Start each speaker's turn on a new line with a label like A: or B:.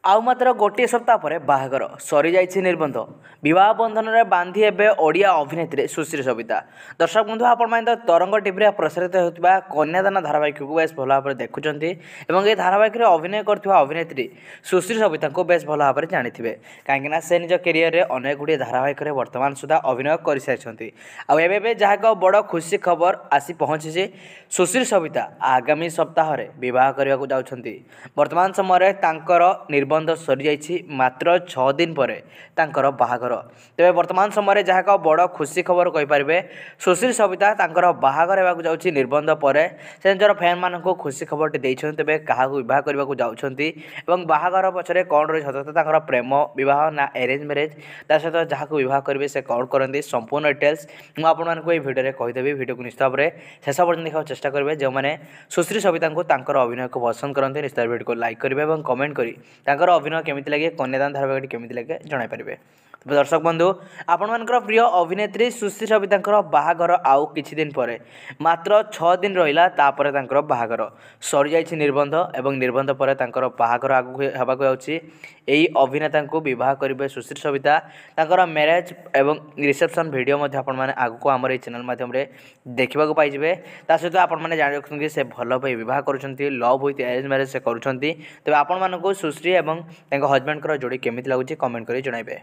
A: आउ मात्र गोटे सप्ताह पर बाहागर सरी जाइछि निर्बंध विवाह बंधन में बांधी एवं ओडिया अभिनेत्री सुश्री सविता। दर्शक बंधु आपण तरंग टीवी प्रसारित होता कन्यादान धारावाहिक को बेस भल भाव देखुं और ये धारावाहिक अभिनय कर अभिनेत्री सुश्री सविता को बेस भल भाव जानी कहीं से निज कैरियर में अनेक गुड़िए धारावाहिक वर्तमान सुधा अभिनय कर सारी आबे जहाँ एक बड़ खुशी खबर आसी पहुंची सुश्री सविता आगामी सप्ताह बह करने जाऊँगी। वर्तमान समय निबंध सरी जाइछि मात्र 6 दिन पर तांकर बाहागर। तेबे वर्तमान समय जहाँ एक बड़ खुशी खबर कहींपारे सुश्री सविता तांकर बाहागर होगा जाउछि निबंध पर से निजर फैन मान को खुशी खबर देइछन। तेबे क्या बह करने जाउछंती एवं बाहागर पछरे कौन रही सतत तांकर प्रेम विवाह ना अरेंज मैरेज ता सहित जहाँ बह करेंगे से कौन करते संपूर्ण डिटेल्स मुझे आपको ये भिडियो कहीदेवी। भिडियो को निश्चित भाव में शेष पर्यटन देखा चेष्टा करेंगे। जो मैंने सुश्री सविता को तांकर अभिनय को पसंद करते निश्चित भिडियो को लाइक करेंगे और कमेंट करी तांकर अभिनय केमिति लगे कन्यादान धारावाहिक केमिति लगे जणाई पारिबे। दर्शक बंधु आपण प्रिय अभिनेत्री सुश्री सविता बाहागर आउ किछि दिन पर मात्र 6 दिन रहिला तापर तांकर बाहागर सरी जाइछि निबंध एवं निबंध पर तांकर बाहागर आगु हेबाकु जाउछि। एई अभिनेता को विवाह करिवे सुश्री सविता। तांकर मैरेज एवं रिसेप्शन वीडियो मध्ये आपण माने आगु हमर ए चैनल माध्यम रे देखिबा को पाइजिबे। ता सहित आपण माने जानि रखुन कि से भल पई विवाह करूछंती लव विथ अरेंज मैरेज से करूछंती। तबे आपण मानको सुश्री एवं तांको हस्बैंड जोड़ी केमिति लागुछि कमेंट करी जणाइबे।